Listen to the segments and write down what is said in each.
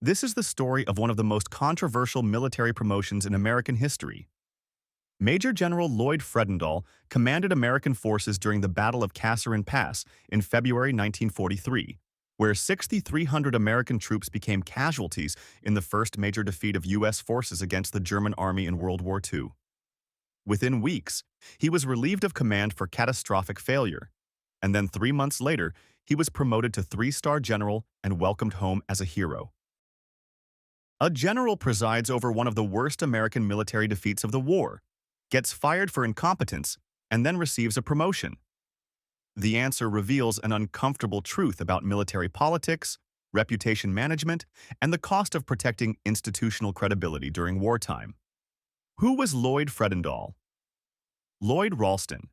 This is the story of one of the most controversial military promotions in American history. Major General Lloyd Fredendall commanded American forces during the Battle of Kasserine Pass in February 1943, where 6,300 American troops became casualties in the first major defeat of U.S. forces against the German Army in World War II. Within weeks, he was relieved of command for catastrophic failure, and then 3 months later, he was promoted to three-star general and welcomed home as a hero. A general presides over one of the worst American military defeats of the war, gets fired for incompetence, and then receives a promotion. The answer reveals an uncomfortable truth about military politics, reputation management, and the cost of protecting institutional credibility during wartime. Who was Lloyd Fredendall? Lloyd Ralston.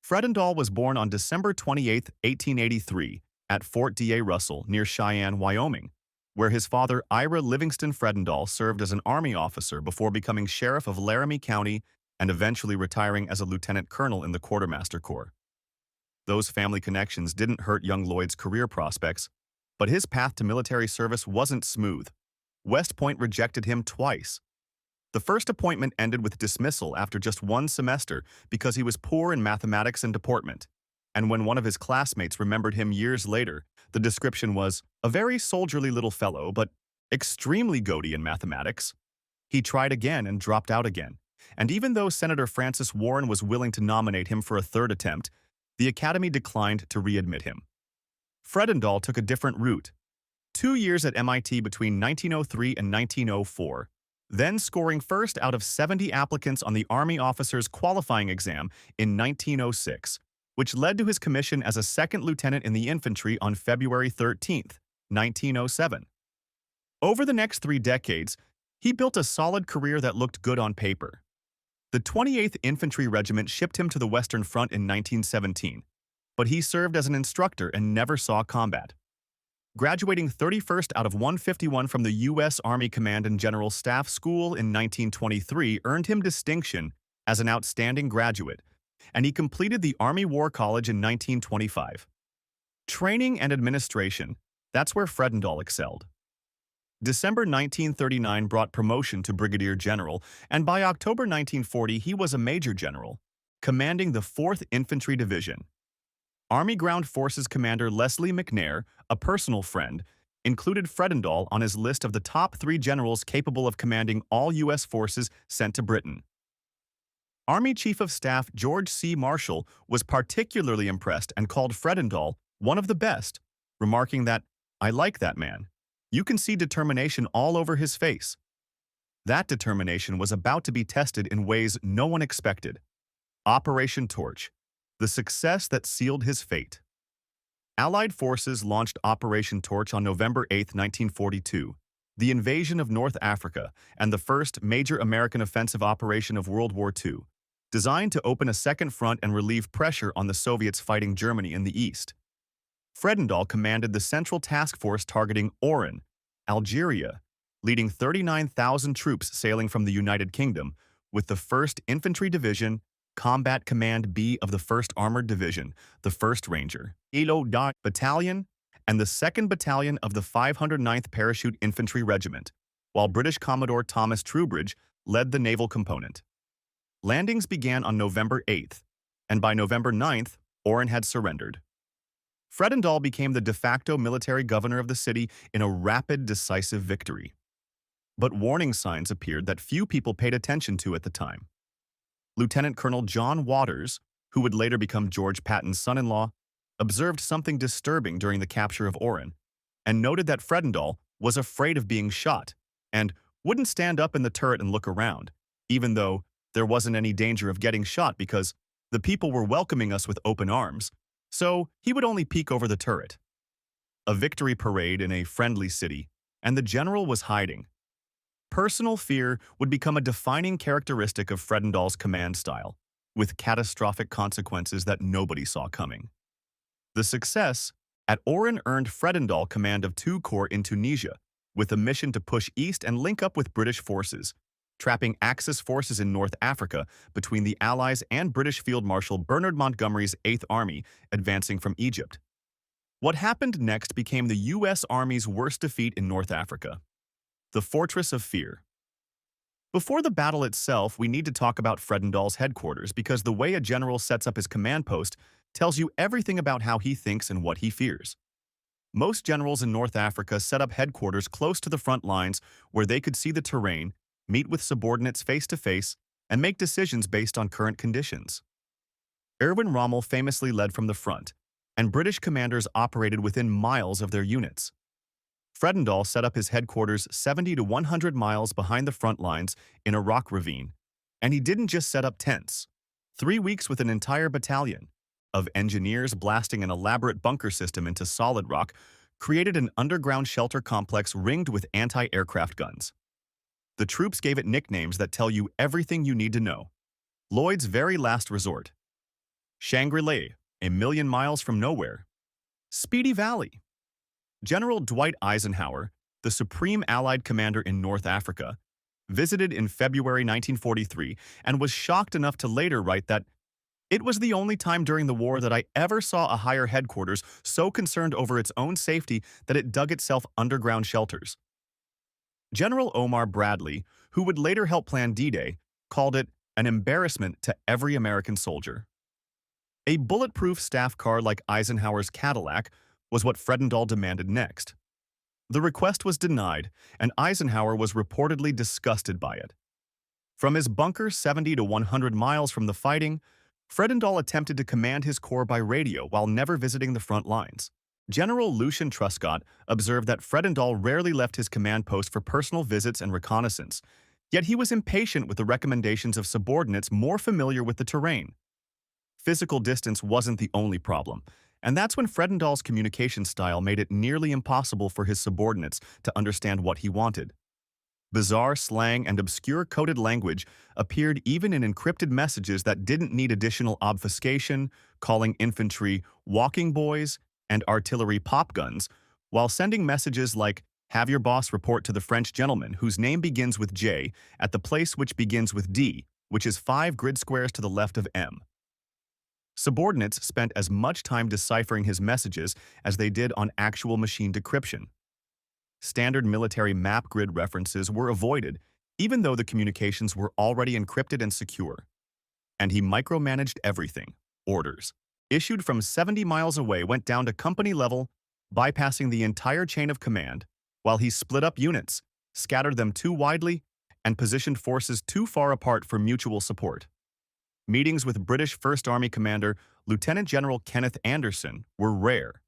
Fredendall was born on December 28, 1883, at Fort D.A. Russell near Cheyenne, Wyoming, where his father, Ira Livingston Fredendall, served as an Army officer before becoming sheriff of Laramie County and eventually retiring as a lieutenant colonel in the Quartermaster Corps. Those family connections didn't hurt young Lloyd's career prospects, but his path to military service wasn't smooth. West Point rejected him twice. The first appointment ended with dismissal after just one semester because he was poor in mathematics and deportment. And when one of his classmates remembered him years later, the description was, "a very soldierly little fellow, but extremely goaty in mathematics." He tried again and dropped out again. And even though Senator Francis Warren was willing to nominate him for a third attempt, the Academy declined to readmit him. Fredendall took a different route. 2 years at MIT between 1903 and 1904, then scoring first out of 70 applicants on the Army Officers Qualifying Exam in 1906, which led to his commission as a second lieutenant in the infantry on February 13, 1907. Over the next 3 decades, he built a solid career that looked good on paper. The 28th Infantry Regiment shipped him to the Western Front in 1917, but he served as an instructor and never saw combat. Graduating 31st out of 151 from the U.S. Army Command and General Staff School in 1923 earned him distinction as an outstanding graduate, and he completed the Army War College in 1925. Training and administration, that's where Fredendall excelled. December 1939 brought promotion to brigadier general, and by October 1940 he was a major general, commanding the 4th Infantry Division. Army Ground Forces Commander Leslie McNair, a personal friend, included Fredendall on his list of the top 3 generals capable of commanding all U.S. forces sent to Britain. Army Chief of Staff George C. Marshall was particularly impressed and called Fredendall one of the best, remarking that, "I like that man. You can see determination all over his face." That determination was about to be tested in ways no one expected. Operation Torch, the success that sealed his fate. Allied forces launched Operation Torch on November 8, 1942, the invasion of North Africa and the first major American offensive operation of World War II, designed to open a second front and relieve pressure on the Soviets fighting Germany in the east. Fredendall commanded the Central Task Force targeting Oran, Algeria, leading 39,000 troops sailing from the United Kingdom, with the 1st Infantry Division, Combat Command B of the 1st Armored Division, the 1st Ranger, Elo Dot Battalion, and the 2nd Battalion of the 509th Parachute Infantry Regiment, while British Commodore Thomas Trowbridge led the naval component. Landings began on November 8th, and by November 9th, Oran had surrendered. Fredendall became the de facto military governor of the city in a rapid, decisive victory. But warning signs appeared that few people paid attention to at the time. Lieutenant Colonel John Waters, who would later become George Patton's son-in-law, observed something disturbing during the capture of Oran, and noted that Fredendall was afraid of being shot and wouldn't stand up in the turret and look around, even though there wasn't any danger of getting shot because the people were welcoming us with open arms, so he would only peek over the turret. A victory parade in a friendly city, and the general was hiding. Personal fear would become a defining characteristic of Fredendall's command style, with catastrophic consequences that nobody saw coming. The success at Oran earned Fredendall command of 2 corps in Tunisia, with a mission to push east and link up with British forces, trapping Axis forces in North Africa between the Allies and British Field Marshal Bernard Montgomery's 8th Army advancing from Egypt. What happened next became the U.S. Army's worst defeat in North Africa, the Fortress of Fear. Before the battle itself, we need to talk about Fredendall's headquarters because the way a general sets up his command post tells you everything about how he thinks and what he fears. Most generals in North Africa set up headquarters close to the front lines where they could see the terrain, meet with subordinates face-to-face, and make decisions based on current conditions. Erwin Rommel famously led from the front, and British commanders operated within miles of their units. Fredendall set up his headquarters 70 to 100 miles behind the front lines in a rock ravine, and he didn't just set up tents. 3 weeks with an entire battalion of engineers blasting an elaborate bunker system into solid rock created an underground shelter complex ringed with anti-aircraft guns. The troops gave it nicknames that tell you everything you need to know. Lloyd's very last resort. Shangri-La, a million miles from nowhere. Speedy Valley. General Dwight Eisenhower, the supreme Allied commander in North Africa, visited in February 1943 and was shocked enough to later write that it was the only time during the war that I ever saw a higher headquarters so concerned over its own safety that it dug itself underground shelters. General Omar Bradley, who would later help plan D-Day, called it an embarrassment to every American soldier. A bulletproof staff car like Eisenhower's Cadillac was what Fredendall demanded next. The request was denied, and Eisenhower was reportedly disgusted by it. From his bunker 70 to 100 miles from the fighting, Fredendall attempted to command his corps by radio while never visiting the front lines. General Lucian Truscott observed that Fredendall rarely left his command post for personal visits and reconnaissance, yet he was impatient with the recommendations of subordinates more familiar with the terrain. Physical distance wasn't the only problem, and that's when Fredendall's communication style made it nearly impossible for his subordinates to understand what he wanted. Bizarre slang and obscure coded language appeared even in encrypted messages that didn't need additional obfuscation, calling infantry walking boys and artillery pop guns, while sending messages like, "Have your boss report to the French gentleman whose name begins with J at the place which begins with D, which is 5 grid squares to the left of M." Subordinates spent as much time deciphering his messages as they did on actual machine decryption. Standard military map grid references were avoided, even though the communications were already encrypted and secure. And he micromanaged everything. Orders, issued from 70 miles away, went down to company level, bypassing the entire chain of command, while he split up units, scattered them too widely, and positioned forces too far apart for mutual support. Meetings with British First Army Commander Lieutenant General Kenneth Anderson were rare,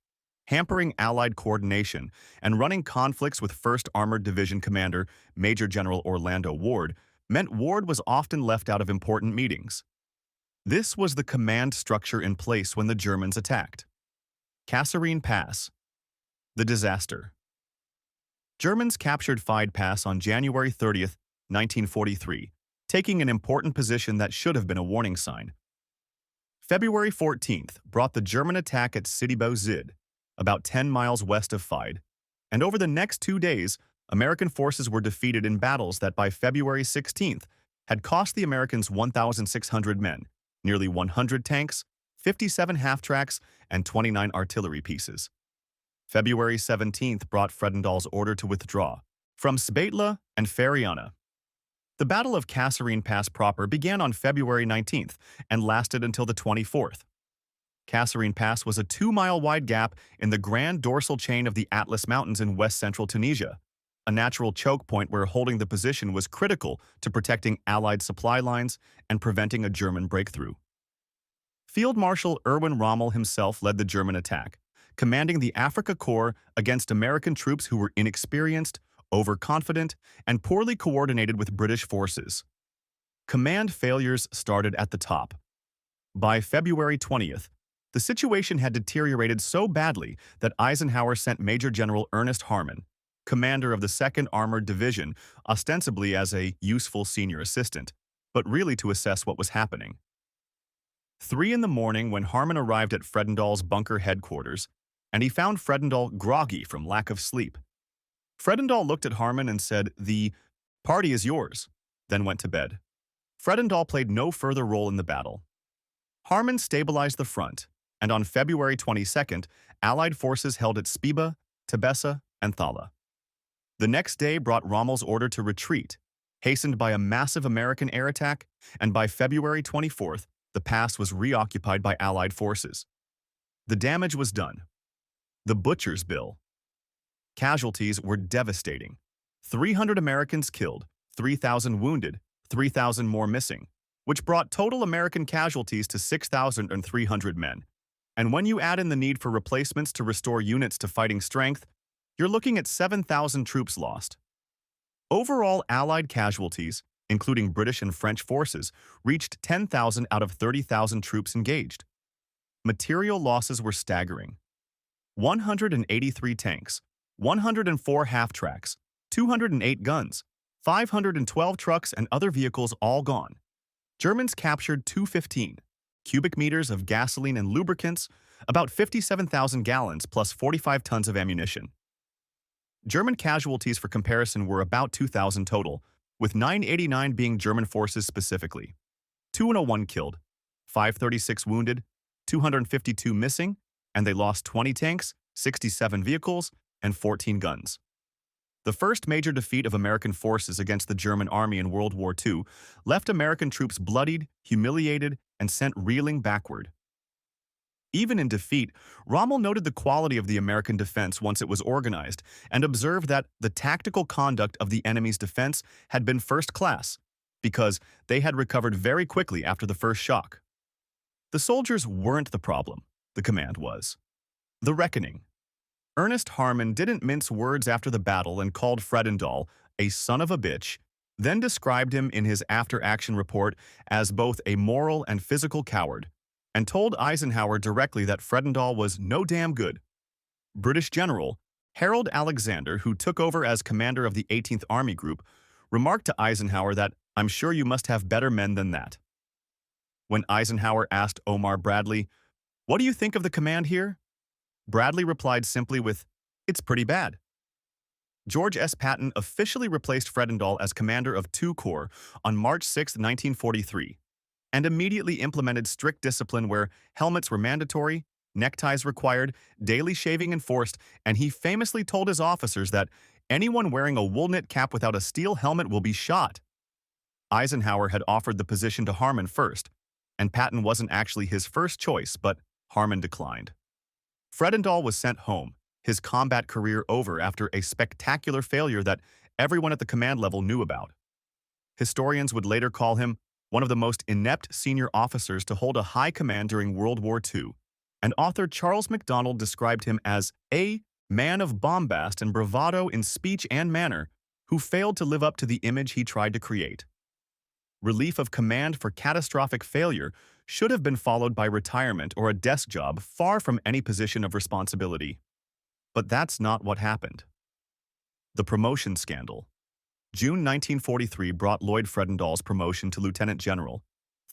hampering Allied coordination and running conflicts with 1st Armored Division Commander Major General Orlando Ward meant Ward was often left out of important meetings. This was the command structure in place when the Germans attacked. Kasserine Pass. The disaster. Germans captured Fide Pass on January 30, 1943, taking an important position that should have been a warning sign. February 14th brought the German attack at Sidi Bou Zid, about 10 miles west of Fide, and over the next 2 days, American forces were defeated in battles that by February 16th had cost the Americans 1,600 men, nearly 100 tanks, 57 half-tracks, and 29 artillery pieces. February 17th brought Fredendall's order to withdraw from Sbatla and Fariana. The Battle of Kasserine Pass proper began on February 19th and lasted until the 24th. Kasserine Pass was a 2-mile-wide gap in the grand dorsal chain of the Atlas Mountains in west-central Tunisia, a natural choke point where holding the position was critical to protecting Allied supply lines and preventing a German breakthrough. Field Marshal Erwin Rommel himself led the German attack, commanding the Afrika Korps against American troops who were inexperienced, overconfident, and poorly coordinated with British forces. Command failures started at the top. By February 20th, the situation had deteriorated so badly that Eisenhower sent Major General Ernest Harmon, commander of the 2nd Armored Division, ostensibly as a useful senior assistant, but really to assess what was happening. 3 in the morning when Harmon arrived at Fredendall's bunker headquarters, and he found Fredendall groggy from lack of sleep. Fredendall looked at Harmon and said, "The party is yours," then went to bed. Fredendall played no further role in the battle. Harmon stabilized the front, and on February 22nd, Allied forces held at Speba, Tebessa, and Thala. The next day brought Rommel's order to retreat, hastened by a massive American air attack, and by February 24th, the pass was reoccupied by Allied forces. The damage was done. The Butcher's Bill. Casualties were devastating. 300 Americans killed, 3,000 wounded, 3,000 more missing, which brought total American casualties to 6,300 men. And when you add in the need for replacements to restore units to fighting strength, you're looking at 7,000 troops lost. Overall Allied casualties, including British and French forces, reached 10,000 out of 30,000 troops engaged. Material losses were staggering. 183 tanks, 104 half-tracks, 208 guns, 512 trucks and other vehicles all gone. Germans captured 215 cubic meters of gasoline and lubricants, about 57,000 gallons plus 45 tons of ammunition. German casualties for comparison were about 2,000 total, with 989 being German forces specifically. 201 killed, 536 wounded, 252 missing, and they lost 20 tanks, 67 vehicles, and 14 guns. The first major defeat of American forces against the German army in World War II left American troops bloodied, humiliated, and sent reeling backward. Even in defeat, Rommel noted the quality of the American defense once it was organized and observed that the tactical conduct of the enemy's defense had been first class because they had recovered very quickly after the first shock. The soldiers weren't the problem, the command was. The reckoning. Ernest Harmon didn't mince words after the battle and called Fredendall a son of a bitch, then described him in his after-action report as both a moral and physical coward, and told Eisenhower directly that Fredendall was no damn good. British General Harold Alexander, who took over as commander of the 18th Army Group, remarked to Eisenhower that, "I'm sure you must have better men than that." When Eisenhower asked Omar Bradley, "What do you think of the command here?" Bradley replied simply with, "It's pretty bad." George S. Patton officially replaced Fredendall as commander of II Corps on March 6, 1943, and immediately implemented strict discipline where helmets were mandatory, neckties required, daily shaving enforced, and he famously told his officers that anyone wearing a wool knit cap without a steel helmet will be shot. Eisenhower had offered the position to Harmon first, and Patton wasn't actually his first choice, but Harmon declined. Fredendall was sent home, his combat career over after a spectacular failure that everyone at the command level knew about. Historians would later call him one of the most inept senior officers to hold a high command during World War II, and author Charles MacDonald described him as a man of bombast and bravado in speech and manner who failed to live up to the image he tried to create. Relief of command for catastrophic failure should have been followed by retirement or a desk job far from any position of responsibility. But that's not what happened. The promotion scandal. June 1943 brought Lloyd Fredendall's promotion to lieutenant general,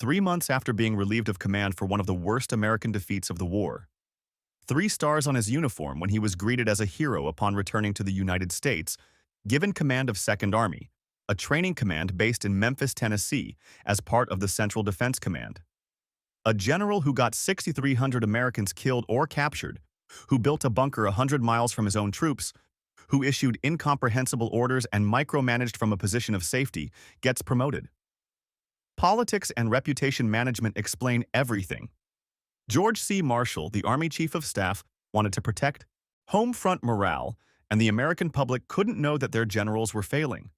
3 months after being relieved of command for one of the worst American defeats of the war. 3 stars on his uniform when he was greeted as a hero upon returning to the United States, given command of 2nd Army, a training command based in Memphis, Tennessee, as part of the Central Defense Command. A general who got 6,300 Americans killed or captured, who built a bunker 100 miles from his own troops, who issued incomprehensible orders and micromanaged from a position of safety, gets promoted. Politics and reputation management explain everything. George C. Marshall, the Army Chief of Staff, wanted to protect home front morale, and the American public couldn't know that their generals were failing.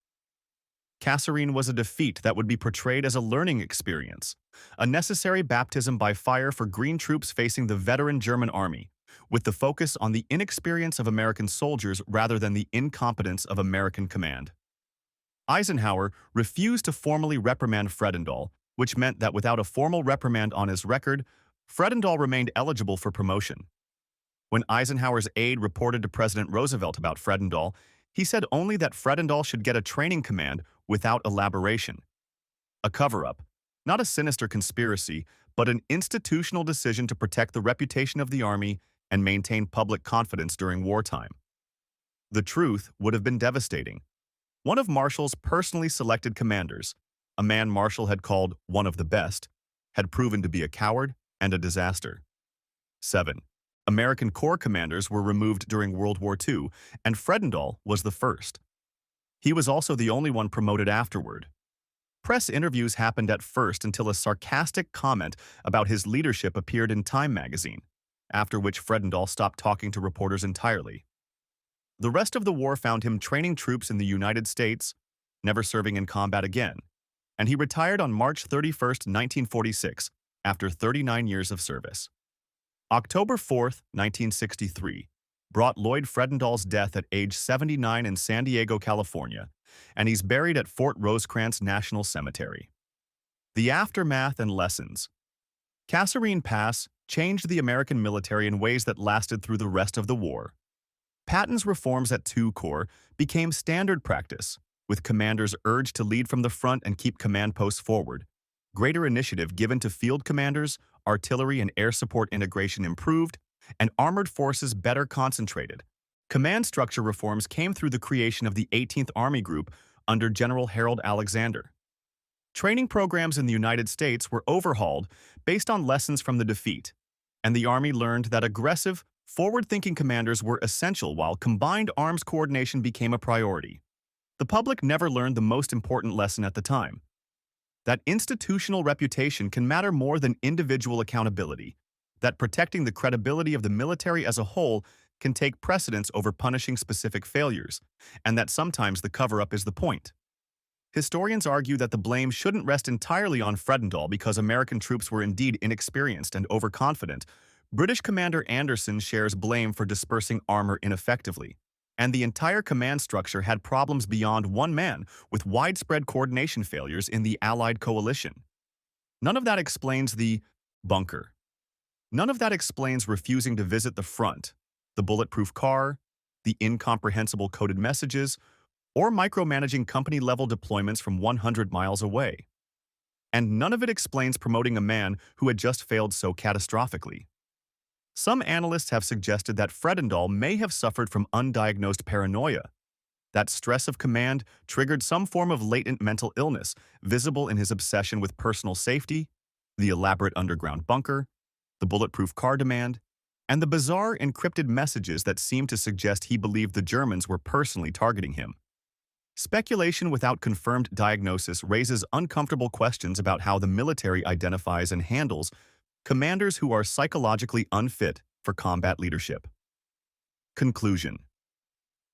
Kasserine was a defeat that would be portrayed as a learning experience, a necessary baptism by fire for green troops facing the veteran German army, with the focus on the inexperience of American soldiers rather than the incompetence of American command. Eisenhower refused to formally reprimand Fredendall, which meant that without a formal reprimand on his record, Fredendall remained eligible for promotion. When Eisenhower's aide reported to President Roosevelt about Fredendall, he said only that Fredendall should get a training command without elaboration. A cover-up, not a sinister conspiracy, but an institutional decision to protect the reputation of the Army and maintain public confidence during wartime. The truth would have been devastating. One of Marshall's personally selected commanders, a man Marshall had called one of the best, had proven to be a coward and a disaster. 7. American Corps commanders were removed during World War II, and Fredendall was the first. He was also the only one promoted afterward. Press interviews happened at first until a sarcastic comment about his leadership appeared in Time magazine, after which Fredendall stopped talking to reporters entirely. The rest of the war found him training troops in the United States, never serving in combat again, and he retired on March 31, 1946, after 39 years of service. October 4, 1963, brought Lloyd Fredendall's death at age 79 in San Diego, California, and he's buried at Fort Rosecrans National Cemetery. The aftermath and lessons. Kasserine Pass changed the American military in ways that lasted through the rest of the war. Patton's reforms at II Corps became standard practice, with commanders urged to lead from the front and keep command posts forward. Greater initiative given to field commanders, artillery and air support integration improved, and armored forces better concentrated. Command structure reforms came through the creation of the 18th Army Group under General Harold Alexander. Training programs in the United States were overhauled based on lessons from the defeat, and the Army learned that aggressive, forward-thinking commanders were essential while combined arms coordination became a priority. The public never learned the most important lesson at the time: that institutional reputation can matter more than individual accountability, that protecting the credibility of the military as a whole can take precedence over punishing specific failures, and that sometimes the cover-up is the point. Historians argue that the blame shouldn't rest entirely on Fredendall because American troops were indeed inexperienced and overconfident. British Commander Anderson shares blame for dispersing armor ineffectively, and the entire command structure had problems beyond one man, with widespread coordination failures in the Allied coalition. None of that explains the bunker. None of that explains refusing to visit the front, the bulletproof car, the incomprehensible coded messages, or micromanaging company-level deployments from 100 miles away. And none of it explains promoting a man who had just failed so catastrophically. Some analysts have suggested that Fredendall may have suffered from undiagnosed paranoia. That stress of command triggered some form of latent mental illness, visible in his obsession with personal safety, the elaborate underground bunker, the bulletproof car demand, and the bizarre encrypted messages that seemed to suggest he believed the Germans were personally targeting him. Speculation without confirmed diagnosis raises uncomfortable questions about how the military identifies and handles commanders who are psychologically unfit for combat leadership. Conclusion.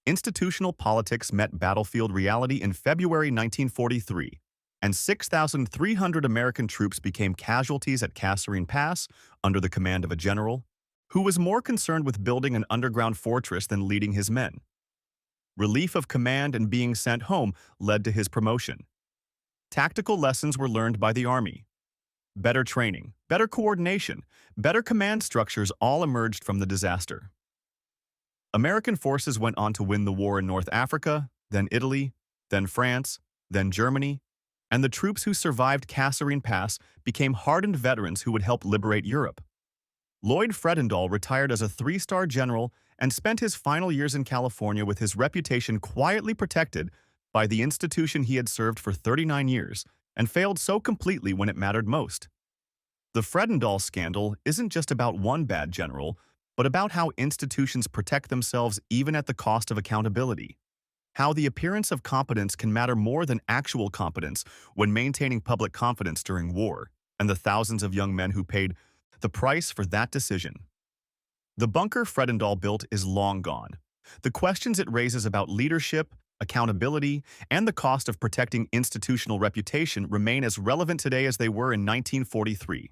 Institutional politics met battlefield reality in February 1943, and 6,300 American troops became casualties at Kasserine Pass under the command of a general who was more concerned with building an underground fortress than leading his men. Relief of command and being sent home led to his promotion. Tactical lessons were learned by the Army. Better training, better coordination, better command structures all emerged from the disaster. American forces went on to win the war in North Africa, then Italy, then France, then Germany, and the troops who survived Kasserine Pass became hardened veterans who would help liberate Europe. Lloyd Fredendall retired as a 3-star general and spent his final years in California with his reputation quietly protected by the institution he had served for 39 years and failed so completely when it mattered most. The Fredendall scandal isn't just about one bad general, but about how institutions protect themselves even at the cost of accountability. How the appearance of competence can matter more than actual competence when maintaining public confidence during war, and the thousands of young men who paid the price for that decision. The bunker Fredendall built is long gone. The questions it raises about leadership, accountability, and the cost of protecting institutional reputation remain as relevant today as they were in 1943.